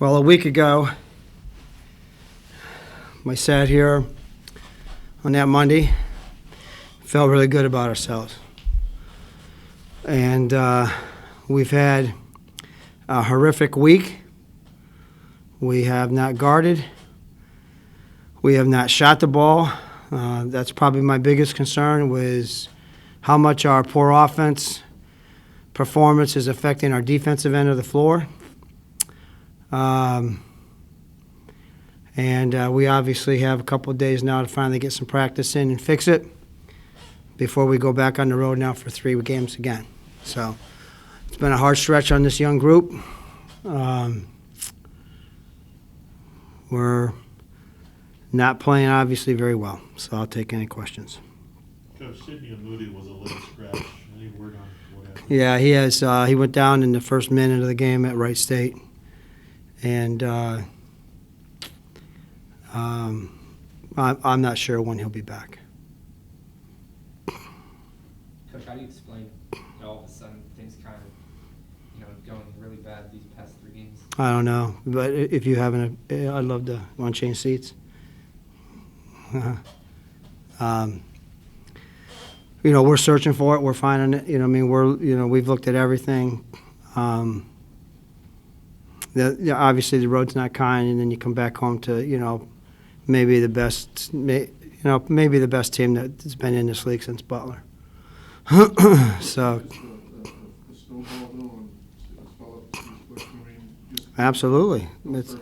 Well, a week ago, I sat here on that Monday, felt really good about ourselves. And we've had a horrific week. We have not guarded. We have not shot the ball. That's probably my biggest concern, was how much our poor offense performance is affecting our defensive end of the floor. We obviously have a couple of days now to finally get some practice in and fix it before we go back on the road now for 3 games again. So it's been a hard stretch on this young group. We're not playing, obviously, very well, so I'll take any questions. Coach, Sidney Moody was a little scratch. Any word on what happened? Yeah, he has. He went down in the first minute of the game at Wright State. And I'm not sure when he'll be back. Coach, how do you explain that all of a sudden things kind of, going really bad these past 3 games? I don't know, but if you haven't, I'd love to. Want to change seats? We're searching for it. We're finding it. We've looked at everything. Obviously the road's not kind, and then you come back home to maybe the best team that's been in this league since Butler. So absolutely, it's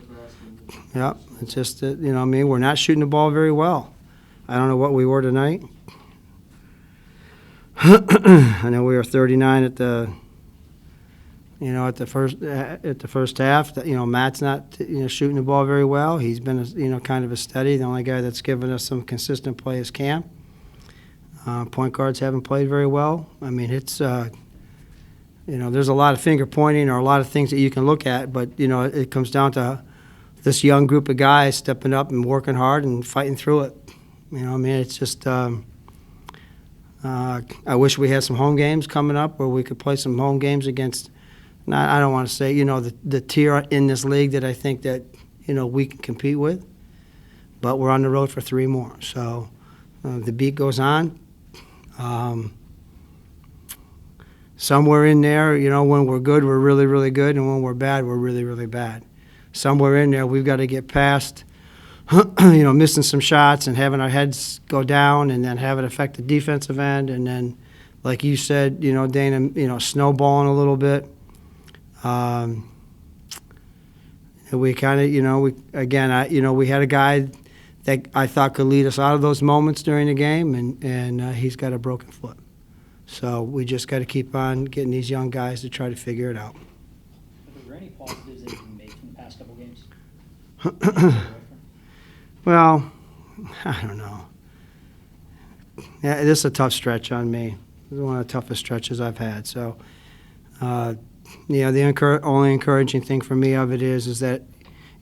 just that we're not shooting the ball very well. I don't know what we were tonight. I know we were 39 at the first half. Matt's not shooting the ball very well. He's been kind of a steady. The only guy that's given us some consistent play is Cam. Point guards haven't played very well. I mean, it's there's a lot of finger pointing or a lot of things that you can look at, but it comes down to this young group of guys stepping up and working hard and fighting through it. It's just. I wish we had some home games coming up where we could play some home games against. I don't want to say, the tier in this league that I think that, we can compete with. But we're on the road for 3 more. So the beat goes on. Somewhere in there, when we're good, we're really, really good. And when we're bad, we're really, really bad. Somewhere in there, we've got to get past, missing some shots and having our heads go down and then have it affect the defensive end. And then, like you said, Dana, snowballing a little bit. We kind of, we had a guy that I thought could lead us out of those moments during the game, and he's got a broken foot. So we just got to keep on getting these young guys to try to figure it out. Are there any positives that you can make from the past couple games? Well, I don't know. Yeah, this is a tough stretch on me. This is one of the toughest stretches I've had. So, the only encouraging thing for me of it is that,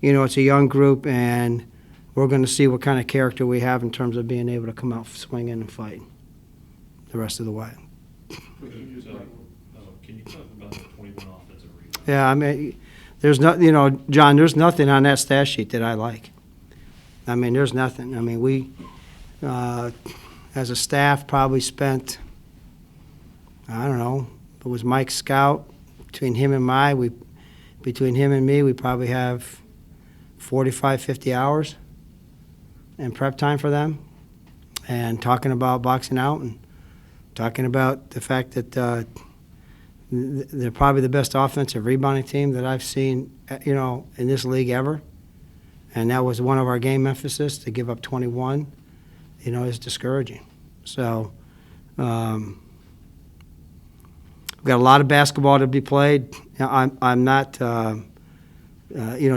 it's a young group, and we're going to see what kind of character we have in terms of being able to come out swinging and fight the rest of the way. Can you talk about the 21 offensive rebounds? Yeah, there's John, there's nothing on that stat sheet that I like. There's nothing. We, as a staff, probably spent, I don't know, it was Mike Scout. Between him and me, we probably have 45, 50 hours in prep time for them, and talking about boxing out and talking about the fact that they're probably the best offensive rebounding team that I've seen, in this league ever. And that was one of our game emphasis. To give up 21, is discouraging. So we've got a lot of basketball to be played. I'm not,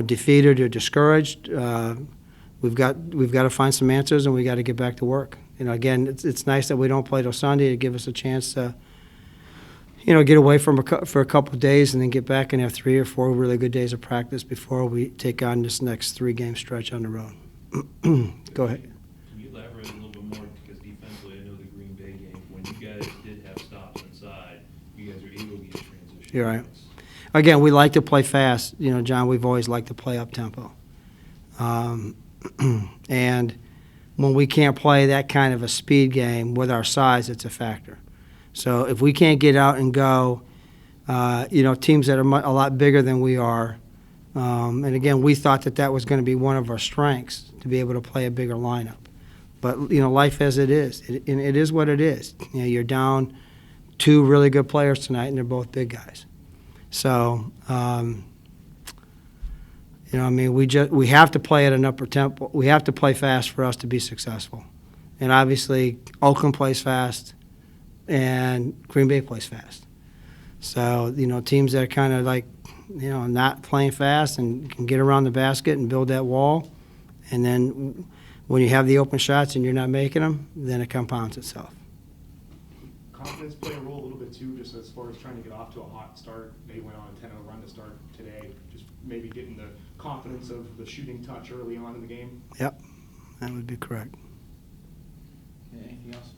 defeated or discouraged. We've got to find some answers, and we got to get back to work. Again, it's nice that we don't play till Sunday to give us a chance to, get away for a couple of days and then get back and have 3 or 4 really good days of practice before we take on this next 3-game stretch on the road. Go ahead. Can you elaborate a little bit more? Because defensively, I know the Green Bay game, when you guys did have stops inside, you guys were able to get transition. You're right. again, we like to play fast. You know, John, we've always liked to play up-tempo. And when we can't play that kind of a speed game with our size, it's a factor. So if we can't get out and go, teams that are a lot bigger than we are, and again, we thought that was going to be one of our strengths, to be able to play a bigger lineup. But, life as it is, it is what it is. You're down 2 really good players tonight, and they're both big guys. So, we have to play at an upper tempo. We have to play fast for us to be successful. And obviously, Oakland plays fast, and Green Bay plays fast. So, teams that are kind of like, not playing fast and can get around the basket and build that wall, and then when you have the open shots and you're not making them, then it compounds itself. Confidence play a role a little bit too, just as far as trying to get off to a hot start. They went on a 10-0 run to start today, just maybe getting the confidence of the shooting touch early on in the game. Yep, that would be correct. Okay, anything else?